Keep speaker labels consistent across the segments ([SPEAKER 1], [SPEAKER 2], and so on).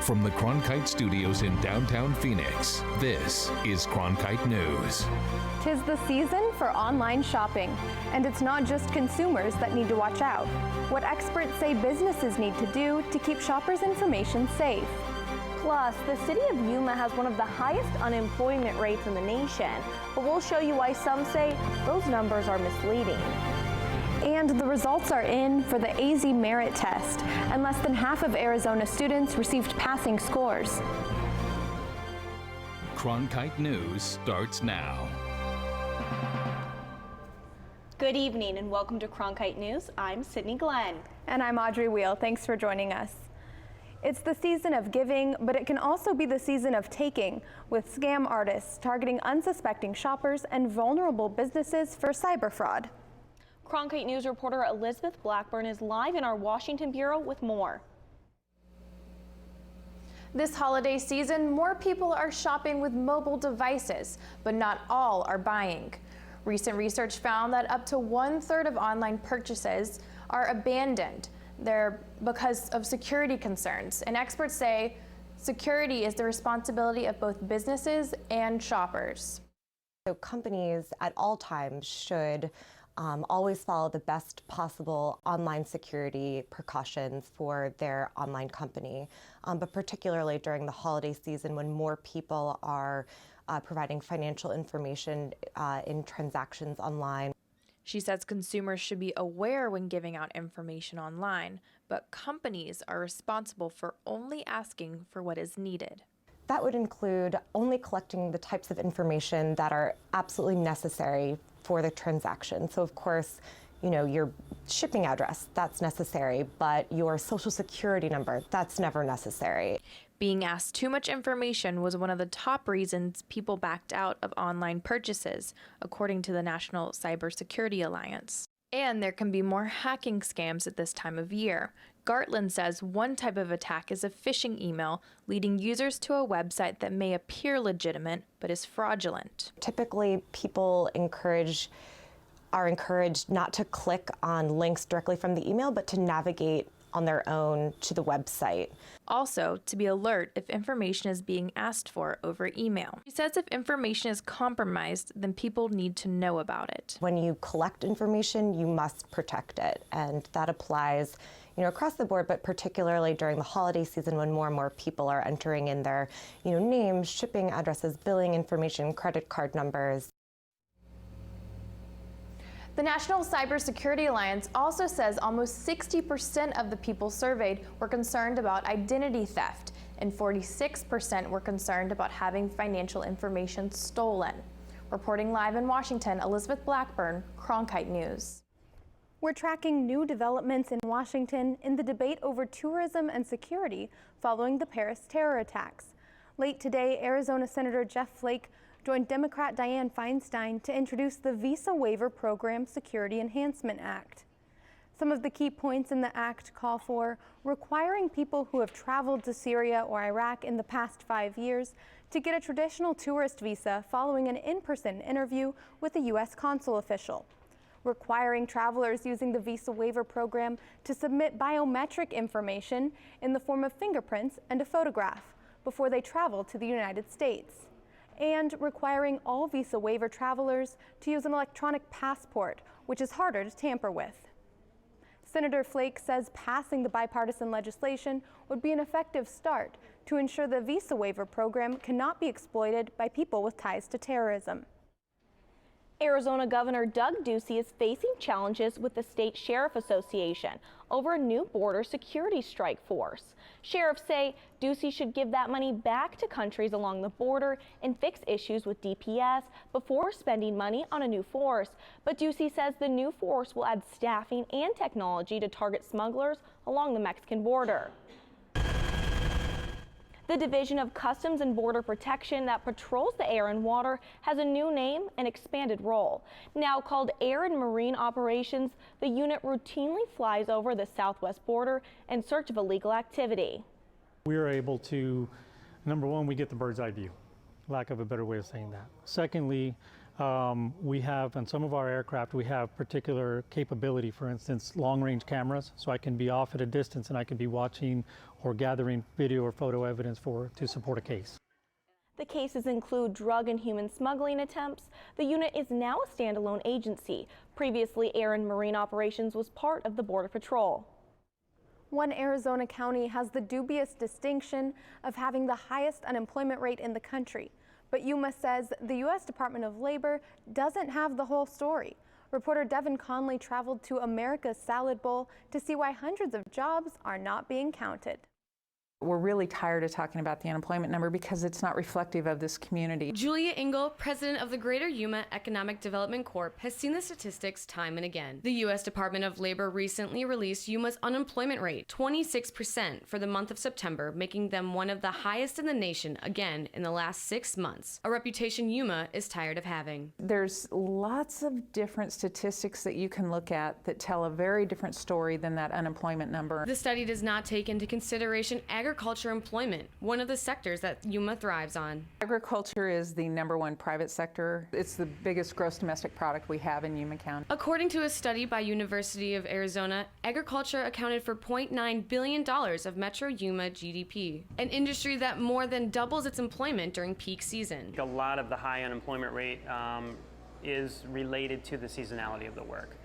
[SPEAKER 1] from the Cronkite studios in downtown Phoenix, this is Cronkite News.
[SPEAKER 2] 'Tis the season for online shopping, and it's not just consumers that need to watch out. What experts say businesses need to do to keep shoppers' information safe.
[SPEAKER 3] Plus, the city of Yuma has one of the highest unemployment rates in the nation, but we'll show you why some say those numbers are misleading.
[SPEAKER 2] And the results are in for the AZ merit test, and less than half of Arizona students received passing scores.
[SPEAKER 1] Cronkite News starts now.
[SPEAKER 3] Good evening and welcome to Cronkite News. I'm Sydney Glenn.
[SPEAKER 2] And I'm Audrey Wheel. Thanks for joining us. It's the season of giving, but it can also be the season of taking, with scam artists targeting unsuspecting shoppers and vulnerable businesses for cyber fraud.
[SPEAKER 3] Cronkite News reporter Elizabeth Blackburn is live in our Washington bureau with more.
[SPEAKER 4] This holiday season, more people are shopping with mobile devices, but not all are buying. Recent research found that up to 1/3 of online purchases are abandoned. They're because of security concerns, and experts say security is the responsibility of both businesses and shoppers.
[SPEAKER 5] So companies at all times should always follow the best possible online security precautions for their online company, but particularly during the holiday season when more people are providing financial information in transactions online.
[SPEAKER 4] She says consumers should be aware when giving out information online, but companies are responsible for only asking for what is needed.
[SPEAKER 5] That would include only collecting the types of information that are absolutely necessary for the transaction. So of course, you know, your shipping address, that's necessary, but your social security number, that's never necessary.
[SPEAKER 4] Being asked too much information was one of the top reasons people backed out of online purchases, according to the National Cybersecurity Alliance. And there can be more hacking scams at this time of year. Gartland says one type of attack is a phishing email leading users to a website that may appear legitimate but is fraudulent.
[SPEAKER 5] Typically, people are encouraged not to click on links directly from the email, but to navigate on their own to the website.
[SPEAKER 4] Also, to be alert if information is being asked for over email. She says if information is compromised, then people need to know about it.
[SPEAKER 5] When you collect information, you must protect it, and that applies, you know, across the board, but particularly during the holiday season when more and more people are entering in their, you know, names, shipping addresses, billing information, credit card numbers.
[SPEAKER 4] The National Cybersecurity Alliance also says almost 60% of the people surveyed were concerned about identity theft, and 46% were concerned about having financial information stolen. Reporting live in Washington, Elizabeth Blackburn, Cronkite News.
[SPEAKER 2] We're tracking new developments in Washington in the debate over tourism and security following the Paris terror attacks. Late today, Arizona Senator Jeff Flake joined Democrat Dianne Feinstein to introduce the Visa Waiver Program Security Enhancement Act. Some of the key points in the act call for requiring people who have traveled to Syria or Iraq in the past 5 years to get a traditional tourist visa following an in-person interview with a U.S. consul official, requiring travelers using the Visa Waiver Program to submit biometric information in the form of fingerprints and a photograph before they travel to the United States, and requiring all Visa Waiver travelers to use an electronic passport, which is harder to tamper with. Senator Flake says passing the bipartisan legislation would be an effective start to ensure the Visa Waiver Program cannot be exploited by people with ties to terrorism.
[SPEAKER 3] Arizona Governor Doug Ducey is facing challenges with the State Sheriff Association over a new border security strike force. Sheriffs say Ducey should give that money back to countries along the border and fix issues with DPS before spending money on a new force. But Ducey says the new force will add staffing and technology to target smugglers along the Mexican border. The Division of Customs and Border Protection that patrols the air and water has a new name and expanded role. Now called Air and Marine Operations, the unit routinely flies over the southwest border in search of illegal activity.
[SPEAKER 6] We are able to, number one, we get the bird's eye view, lack of a better way of saying that. Secondly, We have, on some of our aircraft, we have particular capability, for instance, long-range cameras, so I can be off at a distance and I can be watching or gathering video or photo evidence to support a case.
[SPEAKER 3] The cases include drug and human smuggling attempts. The unit is now a standalone agency. Previously, Air and Marine Operations was part of the Border Patrol.
[SPEAKER 2] One Arizona county has the dubious distinction of having the highest unemployment rate in the country. But Yuma says the U.S. Department of Labor doesn't have the whole story. Reporter Devin Conley traveled to America's Salad Bowl to see why hundreds of jobs are not being counted.
[SPEAKER 7] We're really tired of talking about the unemployment number because it's not reflective of this community.
[SPEAKER 8] Julia Engel, president of the Greater Yuma Economic Development Corp., has seen the statistics time and again. The U.S. Department of Labor recently released Yuma's unemployment rate, 26% for the month of September, making them one of the highest in the nation again in the last 6 months, a reputation Yuma is tired of having.
[SPEAKER 7] There's lots of different statistics that you can look at that tell a very different story than that unemployment number.
[SPEAKER 8] The study does not take into consideration agriculture employment, one of the sectors that Yuma thrives on.
[SPEAKER 7] Agriculture is the #1 private sector. It's the biggest gross domestic product we have in Yuma County.
[SPEAKER 8] According to a study by University of Arizona, agriculture accounted for $0.9 billion of Metro Yuma GDP, an industry that more than doubles its employment during peak season.
[SPEAKER 9] A lot of the high unemployment rate is related to the seasonality of the work.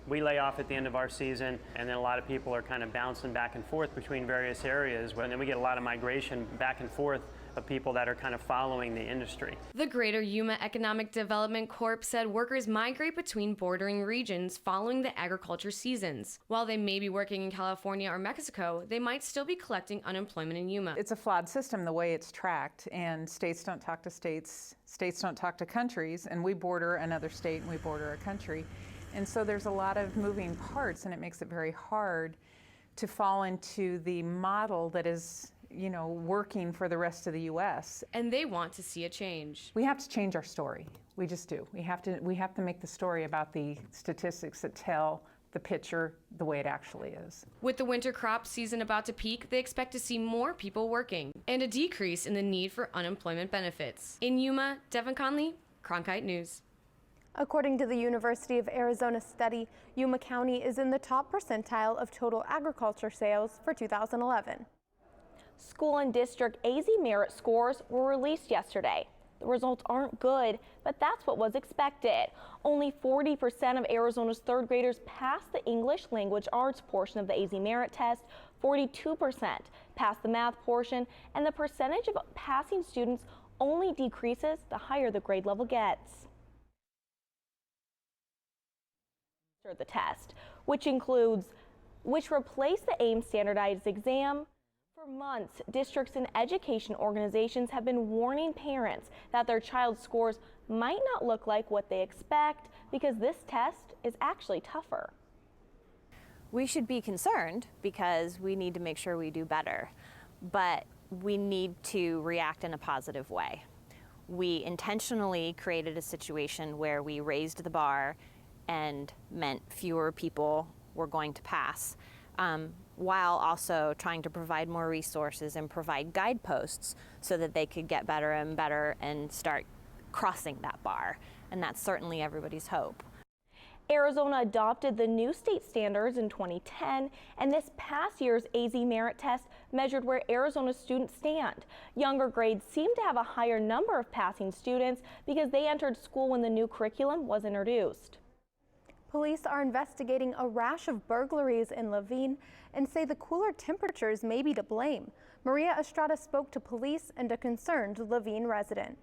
[SPEAKER 9] We lay off at the end of our season, and then a lot of people are kind of bouncing back and forth between various areas, and then we get a lot of migration back and forth of people that are kind of following the industry.
[SPEAKER 8] The Greater Yuma Economic Development Corp said workers migrate between bordering regions following the agriculture seasons. While they may be working in California or Mexico, they might still be collecting unemployment in Yuma.
[SPEAKER 7] It's a flawed system the way it's tracked, and states don't talk to states, states don't talk to countries, and we border another state and we border a country. And so there's a lot of moving parts, and it makes it very hard to fall into the model that is, you know, working for the rest of the U.S.
[SPEAKER 8] And they want to see a change.
[SPEAKER 7] We have to change our story. We just do. We have to make the story about the statistics that tell the picture the way it actually is.
[SPEAKER 8] With the winter crop season about to peak, they expect to see more people working and a decrease in the need for unemployment benefits. In Yuma, Devin Conley, Cronkite News.
[SPEAKER 2] According to the University of Arizona study, Yuma County is in the top percentile of total agriculture sales for 2011.
[SPEAKER 3] School and district AZ merit scores were released yesterday. The results aren't good, but that's what was expected. Only 40% of Arizona's third graders passed the English language arts portion of the AZ merit test, 42% passed the math portion, and the percentage of passing students only decreases the higher the grade level gets. The test, which replaced the AIM standardized exam. For months, districts and education organizations have been warning parents that their child's scores might not look like what they expect because this test is actually tougher.
[SPEAKER 10] We should be concerned because we need to make sure we do better, but we need to react in a positive way. We intentionally created a situation where we raised the bar and meant fewer people were going to pass, while also trying to provide more resources and provide guideposts so that they could get better and better and start crossing that bar. And that's certainly everybody's hope.
[SPEAKER 3] Arizona adopted the new state standards in 2010, and this past year's AZ merit test measured where Arizona students stand. Younger grades seem to have a higher number of passing students because they entered school when the new curriculum was introduced.
[SPEAKER 2] Police are investigating a rash of burglaries in Levine and say the cooler temperatures may be to blame. Maria Estrada spoke to police and a concerned Levine resident.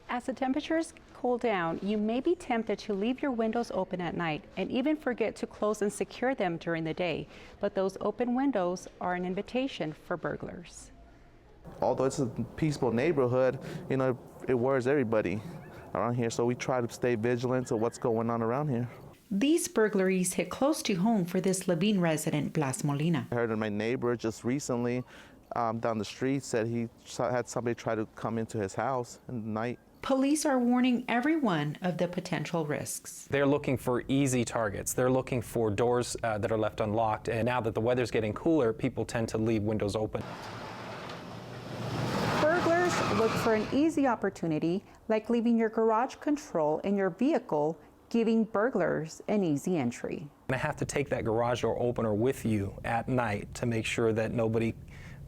[SPEAKER 11] As the temperatures cool down, you may be tempted to leave your windows open at night and even forget to close and secure them during the day. But those open windows are an invitation for burglars.
[SPEAKER 12] Although it's a peaceful neighborhood, you know, it worries everybody around here, so we try to stay vigilant of what's going on around here.
[SPEAKER 13] These burglaries hit close to home for this Levine resident, Blas Molina.
[SPEAKER 12] I heard of my neighbor just recently down the street said he had somebody try to come into his house in the night.
[SPEAKER 13] Police are warning everyone of the potential risks.
[SPEAKER 14] They're looking for easy targets. They're looking for doors that are left unlocked, and now that the weather's getting cooler, people tend to leave windows open.
[SPEAKER 11] Burglars Look for an easy opportunity, like leaving your garage control in your vehicle, giving burglars an easy entry.
[SPEAKER 14] I have to take that garage door opener with you at night to make sure that nobody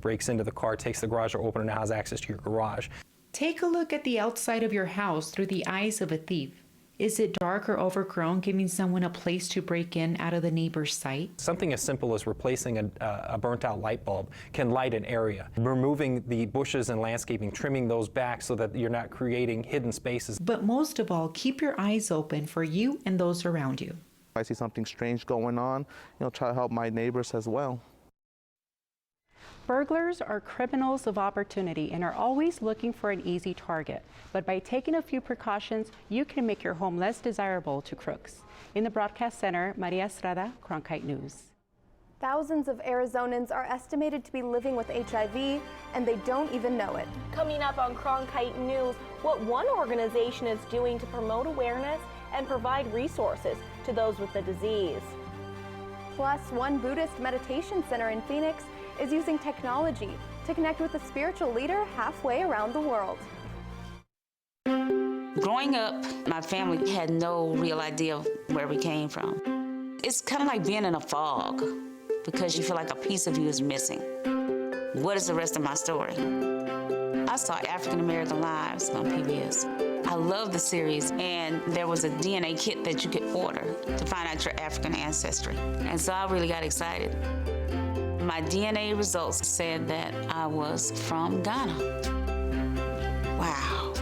[SPEAKER 14] breaks into the car, takes the garage door opener, and has access to your garage.
[SPEAKER 13] Take a look at the outside of your house through the eyes of a thief. Is it dark or overgrown, giving someone a place to break in out of the neighbor's sight?
[SPEAKER 14] Something as simple as replacing a burnt-out light bulb can light an area. Removing the bushes and landscaping, trimming those back so that you're not creating hidden spaces.
[SPEAKER 13] But most of all, keep your eyes open for you and those around you.
[SPEAKER 12] If I see something strange going on, try to help my neighbors as well.
[SPEAKER 11] Burglars are criminals of opportunity and are always looking for an easy target. But by taking a few precautions, you can make your home less desirable to crooks. In the broadcast center, Maria Estrada, Cronkite News.
[SPEAKER 2] Thousands of Arizonans are estimated to be living with HIV, and they don't even know it.
[SPEAKER 3] Coming up on Cronkite News, what one organization is doing to promote awareness and provide resources to those with the disease.
[SPEAKER 2] Plus, one Buddhist meditation center in Phoenix is using technology to connect with a spiritual leader halfway around the world.
[SPEAKER 15] Growing up, my family had no real idea of where we came from. It's kind of like being in a fog because you feel like a piece of you is missing. What is the rest of my story? I saw African American Lives on PBS. I love the series, and there was a DNA kit that you could order to find out your African ancestry. And so I really got excited. My DNA results said that I was from Ghana. Wow.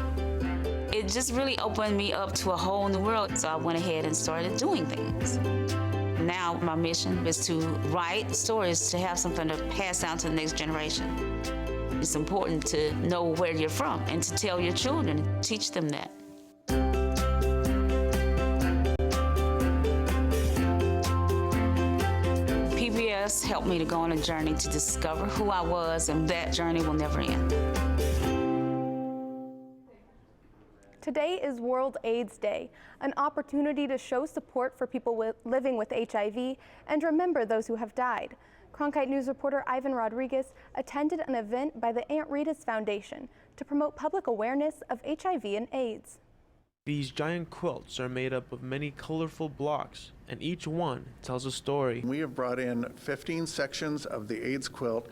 [SPEAKER 15] It just really opened me up to a whole new world, so I went ahead and started doing things. Now my mission is to write stories to have something to pass down to the next generation. It's important to know where you're from and to tell your children, teach them that. PBS helped me to go on a journey to discover who I was, and that journey will never end.
[SPEAKER 2] Today is World AIDS Day, an opportunity to show support for people living with HIV and remember those who have died. Cronkite News reporter Ivan Rodriguez attended an event by the Aunt Rita's Foundation to promote public awareness of HIV and AIDS.
[SPEAKER 16] These giant quilts are made up of many colorful blocks, and each one tells a story.
[SPEAKER 17] We have brought in 15 sections of the AIDS quilt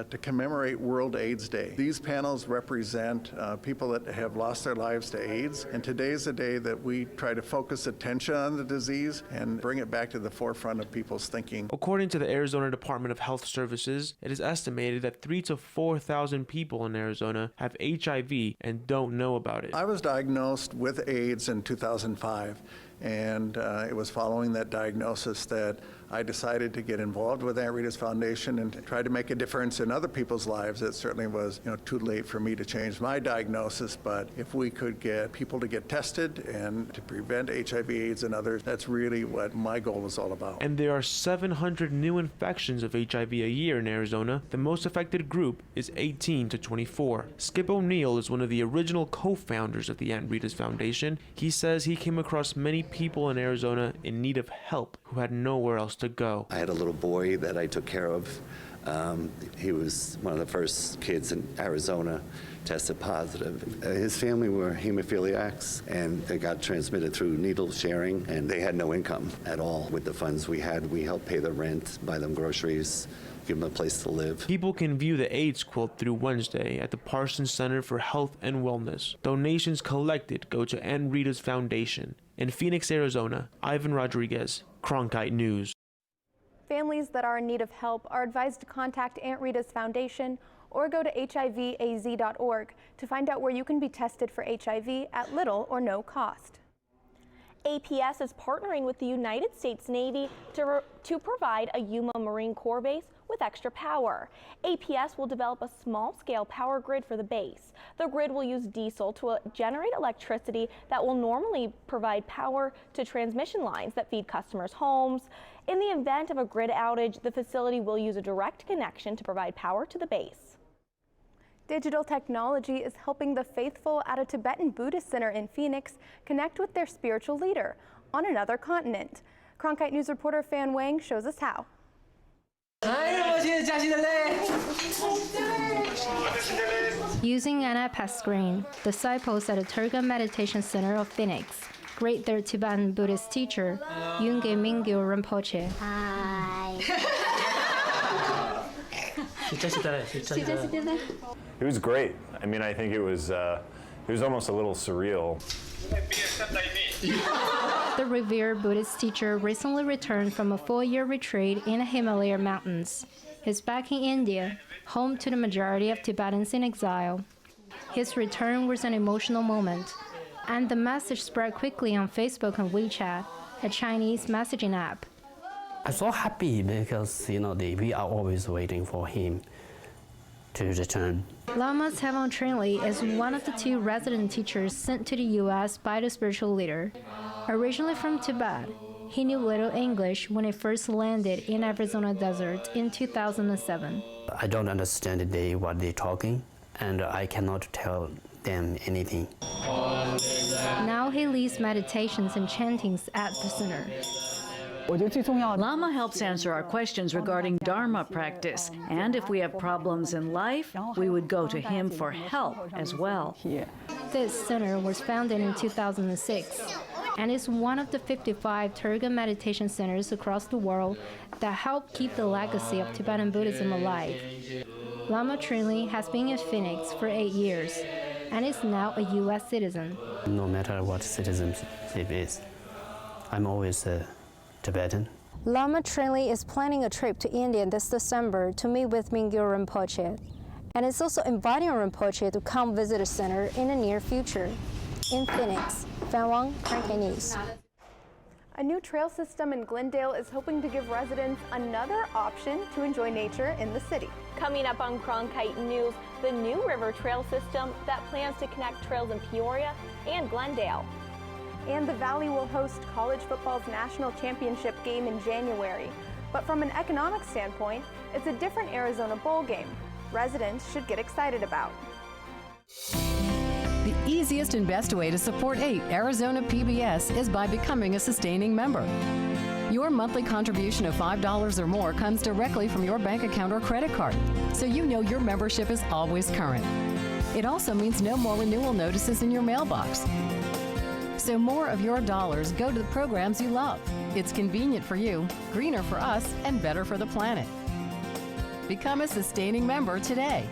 [SPEAKER 17] to commemorate World AIDS Day. These panels represent people that have lost their lives to AIDS, and today is the day that we try to focus attention on the disease and bring it back to the forefront of people's thinking.
[SPEAKER 16] According to the Arizona Department of Health Services, it is estimated that 3,000 to 4,000 people in Arizona have HIV and don't know about it.
[SPEAKER 17] I was diagnosed with AIDS in 2005. And it was following that diagnosis that I decided to get involved with Aunt Rita's Foundation and try to make a difference in other people's lives. It certainly was, too late for me to change my diagnosis, but if we could get people to get tested and to prevent HIV/AIDS and others, that's really what my goal was all about.
[SPEAKER 16] And there are 700 new infections of HIV a year in Arizona. The most affected group is 18 to 24. Skip O'Neill is one of the original co-founders of the Aunt Rita's Foundation. He says he came across many people in Arizona in need of help who had nowhere else to go.
[SPEAKER 18] I had a little boy that I took care of. He was one of the first kids in Arizona tested positive. His family were hemophiliacs, and they got transmitted through needle sharing, and they had no income at all. With the funds we had, we helped pay their rent, buy them groceries, give them a place to live.
[SPEAKER 16] People can view the AIDS quilt through Wednesday at the Parsons Center for Health and Wellness. Donations collected go to Aunt Rita's Foundation. In Phoenix, Arizona, Ivan Rodriguez, Cronkite News.
[SPEAKER 2] Families that are in need of help are advised to contact Aunt Rita's Foundation or go to hivaz.org to find out where you can be tested for HIV at little or no cost.
[SPEAKER 3] APS is partnering with the United States Navy to provide a Yuma Marine Corps base with extra power. APS will develop a small-scale power grid for the base. The grid will use diesel to generate electricity that will normally provide power to transmission lines that feed customers' homes. In the event of a grid outage, the facility will use a direct connection to provide power to the base.
[SPEAKER 2] Digital technology is helping the faithful at a Tibetan Buddhist center in Phoenix connect with their spiritual leader on another continent. Cronkite News reporter Fan Wang shows us how.
[SPEAKER 19] Using an iPad screen, disciples at the Turga Meditation Center of Phoenix greet their Tibetan Buddhist teacher, Yunge Mingyo Rinpoche. Hi.
[SPEAKER 20] It was great. I mean, I think it was almost a little surreal.
[SPEAKER 19] The revered Buddhist teacher recently returned from a 4-year retreat in the Himalaya mountains. He's back in India, home to the majority of Tibetans in exile. His return was an emotional moment, and the message spread quickly on Facebook and WeChat, a Chinese messaging app.
[SPEAKER 21] I'm so happy because, we are always waiting for him to return.
[SPEAKER 19] Lama Tevon Trinley is one of the 2 resident teachers sent to the U.S. by the spiritual leader. Originally from Tibet, he knew little English when he first landed in Arizona desert in 2007.
[SPEAKER 21] I don't understand what they're talking, and I cannot tell them anything.
[SPEAKER 19] Now he leads meditations and chantings at the center.
[SPEAKER 22] Lama helps answer our questions regarding Dharma practice, and if we have problems in life, we would go to him for help as well.
[SPEAKER 19] This center was founded in 2006 and is one of the 55 Turga meditation centers across the world that help keep the legacy of Tibetan Buddhism alive. Lama Trinley has been in Phoenix for 8 years and is now a U.S. citizen.
[SPEAKER 21] No matter what citizenship is, I'm always a Tibetan.
[SPEAKER 19] Lama Trinley is planning a trip to India this December to meet with Mingyo Rinpoche, and is also inviting Rinpoche to come visit the center in the near future. In Phoenix, Fan Wang, Cronkite News.
[SPEAKER 2] A new trail system in Glendale is hoping to give residents another option to enjoy nature in the city.
[SPEAKER 3] Coming up on Cronkite News, the new river trail system that plans to connect trails in Peoria and Glendale.
[SPEAKER 2] And the Valley will host college football's national championship game in January. But from an economic standpoint, it's a different Arizona bowl game residents should get excited about.
[SPEAKER 23] The easiest and best way to support Arizona PBS is by becoming a sustaining member. Your monthly contribution of $5 or more comes directly from your bank account or credit card, so you know your membership is always current. It also means no more renewal notices in your mailbox. So more of your dollars go to the programs you love. It's convenient for you, greener for us, and better for the planet. Become a sustaining member today.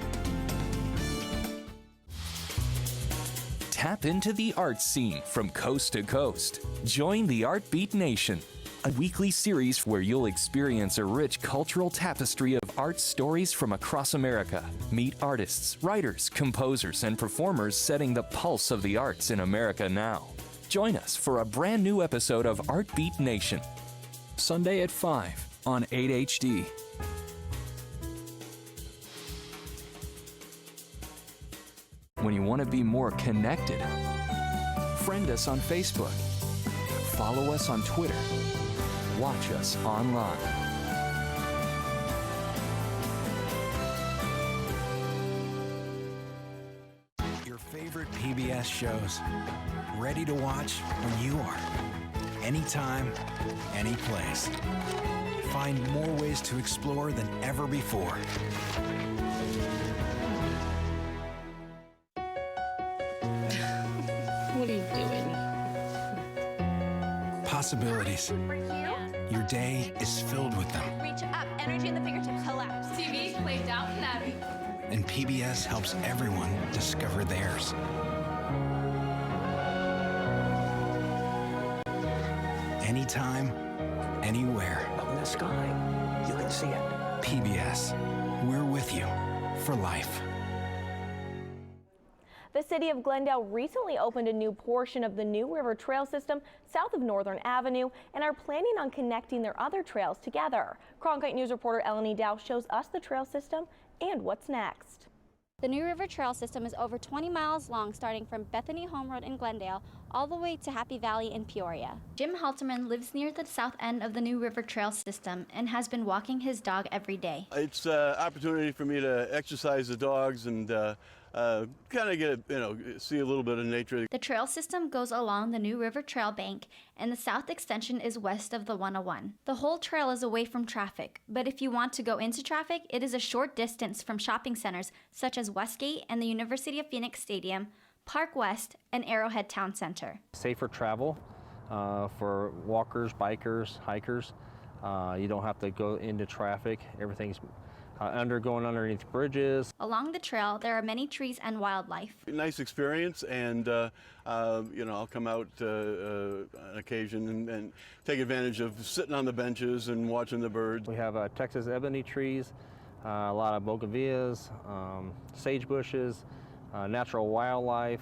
[SPEAKER 1] Tap into the art scene from coast to coast. Join the Art Beat Nation, a weekly series where you'll experience a rich cultural tapestry of art stories from across America. Meet artists, writers, composers, and performers setting the pulse of the arts in America now. Join us for a brand new episode of Art Beat Nation, Sunday at 5 on 8HD. When you want to be more connected, friend us on Facebook, follow us on Twitter, watch us online.
[SPEAKER 24] Your favorite PBS shows, ready to watch when you are. Anytime, any place. Find more ways to explore than ever before.
[SPEAKER 25] What are you doing?
[SPEAKER 24] Possibilities. Your day is filled with them.
[SPEAKER 26] Reach up, energy in the fingertips, collapse. TV, play Downton Abbey.
[SPEAKER 24] And PBS helps everyone discover theirs. Anytime, anywhere.
[SPEAKER 27] Up in the sky, you can see it.
[SPEAKER 24] PBS, we're with you for life.
[SPEAKER 3] The city of Glendale recently opened a new portion of the New River Trail system south of Northern Avenue and are planning on connecting their other trails together. Cronkite News reporter Eleni Dow shows us the trail system and what's next.
[SPEAKER 28] The New River Trail system is over 20 miles long, starting from Bethany Home Road in Glendale
[SPEAKER 4] all the way to Happy Valley in Peoria. Jim Halterman lives near the south end of the New River Trail system and has been walking his dog every day.
[SPEAKER 5] It's an opportunity for me to exercise the dogs and kind of get, see a little bit of nature.
[SPEAKER 4] The trail system goes along the New River Trail bank, and the south extension is west of the 101. The whole trail is away from traffic, but if you want to go into traffic, it is a short distance from shopping centers such as Westgate and the University of Phoenix Stadium, Park West, and Arrowhead Town Center.
[SPEAKER 6] Safer travel for walkers, bikers, hikers. You don't have to go into traffic. Everything's going underneath bridges.
[SPEAKER 4] Along the trail, there are many trees and wildlife.
[SPEAKER 5] Nice experience, and I'll come out on occasion and take advantage of sitting on the benches and watching the birds.
[SPEAKER 6] We have Texas ebony trees, a lot of bougainvilleas, sage bushes, natural wildlife,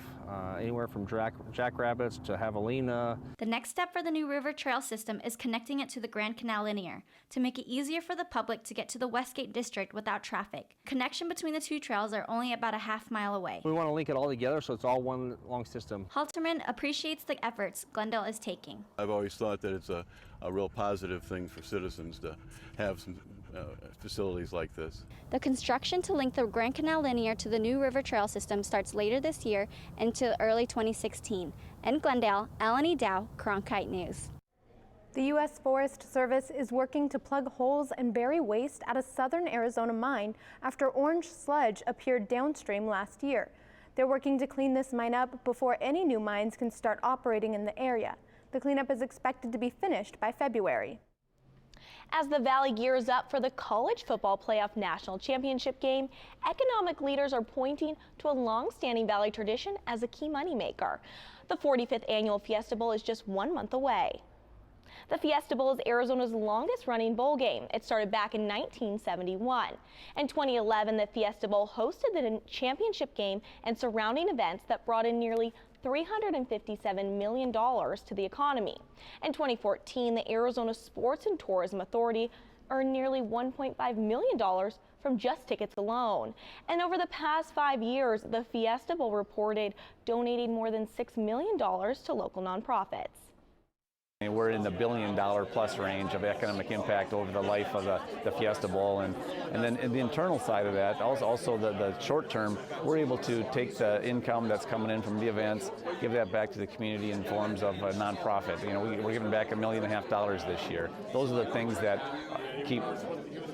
[SPEAKER 6] anywhere from jackrabbits to javelina.
[SPEAKER 4] The next step for the New River Trail system is connecting it to the Grand Canal Linear to make it easier for the public to get to the Westgate district without traffic. Connection between the two trails are only about a half-mile away.
[SPEAKER 6] We want to link it all together so it's all one long system.
[SPEAKER 4] Halterman appreciates the efforts Glendale is taking.
[SPEAKER 5] I've always thought that it's a real positive thing for citizens to have some facilities like this.
[SPEAKER 4] The construction to link the Grand Canal Linear to the New River Trail system starts later this year into early 2016. In Glendale, Eleni Dow, Cronkite News.
[SPEAKER 2] The U.S. Forest Service is working to plug holes and bury waste at a southern Arizona mine after orange sludge appeared downstream last year. They're working to clean this mine up before any new mines can start operating in the area. The cleanup is expected to be finished by February.
[SPEAKER 3] As the Valley gears up for the College Football Playoff National Championship game, economic leaders are pointing to a long-standing Valley tradition as a key moneymaker. The 45th annual Fiesta Bowl is just 1 month away. The Fiesta Bowl is Arizona's longest-running bowl game. It started back in 1971. In 2011, the Fiesta Bowl hosted the championship game and surrounding events that brought in nearly $357 million to the economy. In 2014, the Arizona Sports and Tourism Authority earned nearly $1.5 million from just tickets alone. And over the past 5 years, the Fiesta Bowl reported donating more than $6 million to local nonprofits.
[SPEAKER 7] We're in the $1 billion plus range of economic impact over the life of the Fiesta Bowl. And then in the internal side of that, also the short term, we're able to take the income that's coming in from the events, give that back to the community in forms of a nonprofit. We're giving back $1.5 million this year. Those are the things that keep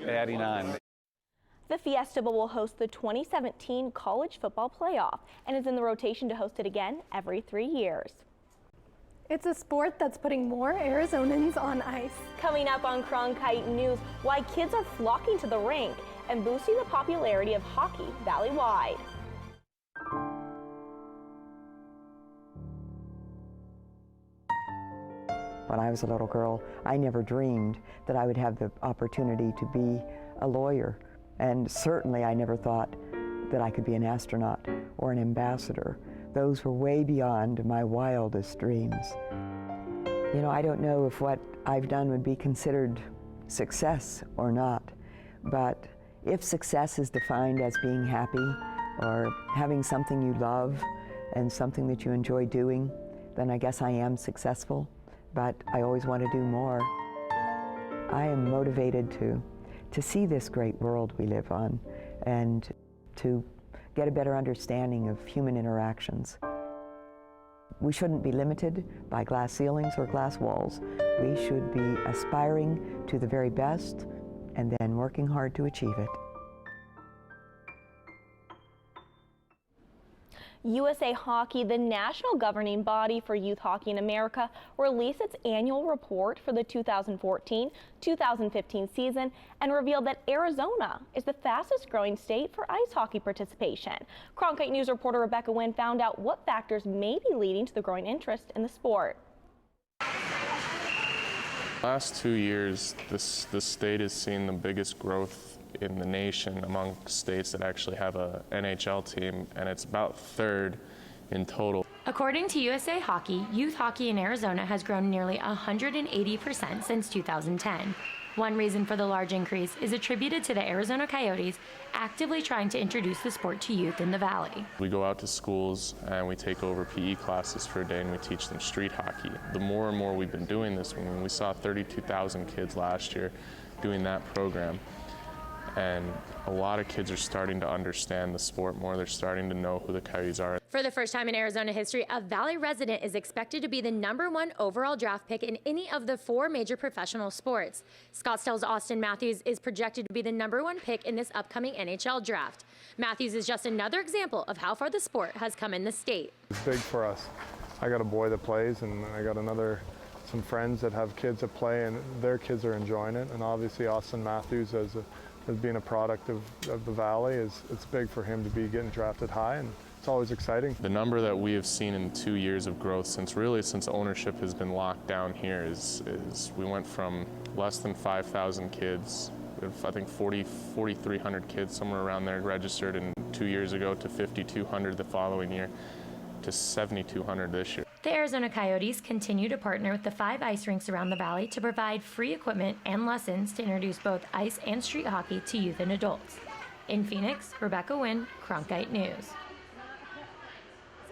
[SPEAKER 7] adding on.
[SPEAKER 3] The Fiesta Bowl will host the 2017 College Football Playoff and is in the rotation to host it again every 3 years.
[SPEAKER 2] It's a sport that's putting more Arizonans on ice.
[SPEAKER 3] Coming up on Cronkite News, why kids are flocking to the rink and boosting the popularity of hockey valley-wide.
[SPEAKER 8] When I was a little girl, I never dreamed that I would have the opportunity to be a lawyer. And certainly I never thought that I could be an astronaut or an ambassador. Those were way beyond my wildest dreams. I don't know if what I've done would be considered success or not, but if success is defined as being happy or having something you love and something that you enjoy doing, then I guess I am successful, but I always want to do more. I am motivated to see this great world we live on and to get a better understanding of human interactions. We shouldn't be limited by glass ceilings or glass walls. We should be aspiring to the very best and then working hard to achieve it.
[SPEAKER 3] USA Hockey, the national governing body for youth hockey in America, released its annual report for the 2014-2015 season and revealed that Arizona is the fastest growing state for ice hockey participation. Cronkite News reporter Rebecca Wynn found out what factors may be leading to the growing interest in the sport.
[SPEAKER 9] Last 2 years, the state has seen the biggest growth in the nation among states that actually have a NHL team, and it's about third in total.
[SPEAKER 10] According to USA Hockey, youth hockey in Arizona has grown nearly 180% since 2010. One reason for the large increase is attributed to the Arizona Coyotes actively trying to introduce the sport to youth in the Valley.
[SPEAKER 9] We go out to schools and we take over PE classes for a day and we teach them street hockey. The more and more we've been doing this, we saw 32,000 kids last year doing that program. And a lot of kids are starting to understand the sport more. They're starting to know who the Coyotes are.
[SPEAKER 10] For the first time in Arizona history, a Valley resident is expected to be the #1 overall draft pick in any of the 4 major professional sports. Scottsdale's Austin Matthews is projected to be the #1 pick in this upcoming NHL draft. Matthews is just another example of how far the sport has come in the state.
[SPEAKER 11] It's big for us. I got a boy that plays, and I got some friends that have kids that play, and their kids are enjoying it. And obviously Austin Matthews, as being a product of the Valley, it's big for him to be getting drafted high, and it's always exciting.
[SPEAKER 9] The number that we have seen in 2 years of growth since ownership has been locked down here is we went from less than 5,000 kids, I think 4,300 kids, somewhere around there, registered in 2 years ago, to 5,200 the following year, to 7,200 this year.
[SPEAKER 10] The Arizona Coyotes continue to partner with the 5 ice rinks around the Valley to provide free equipment and lessons to introduce both ice and street hockey to youth and adults. In Phoenix, Rebecca Wynn, Cronkite News.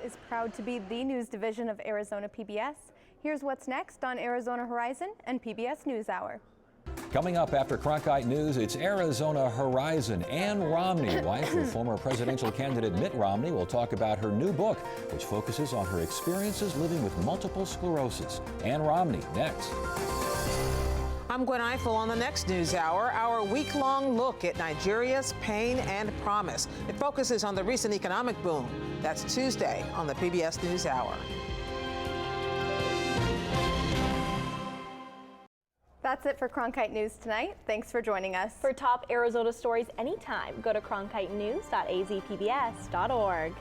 [SPEAKER 2] Is proud to be the news division of Arizona PBS. Here's what's next on Arizona Horizon and PBS NewsHour.
[SPEAKER 12] Coming up after Cronkite News, it's Arizona Horizon. Ann Romney, wife of former presidential candidate Mitt Romney, will talk about her new book, which focuses on her experiences living with multiple sclerosis. Ann Romney, next.
[SPEAKER 13] I'm Gwen Eiffel on the next NewsHour, our week-long look at Nigeria's pain and promise. It focuses on the recent economic boom. That's Tuesday on the PBS NewsHour.
[SPEAKER 2] That's it for Cronkite News tonight. Thanks for joining us.
[SPEAKER 3] For top Arizona stories anytime, go to cronkitenews.azpbs.org.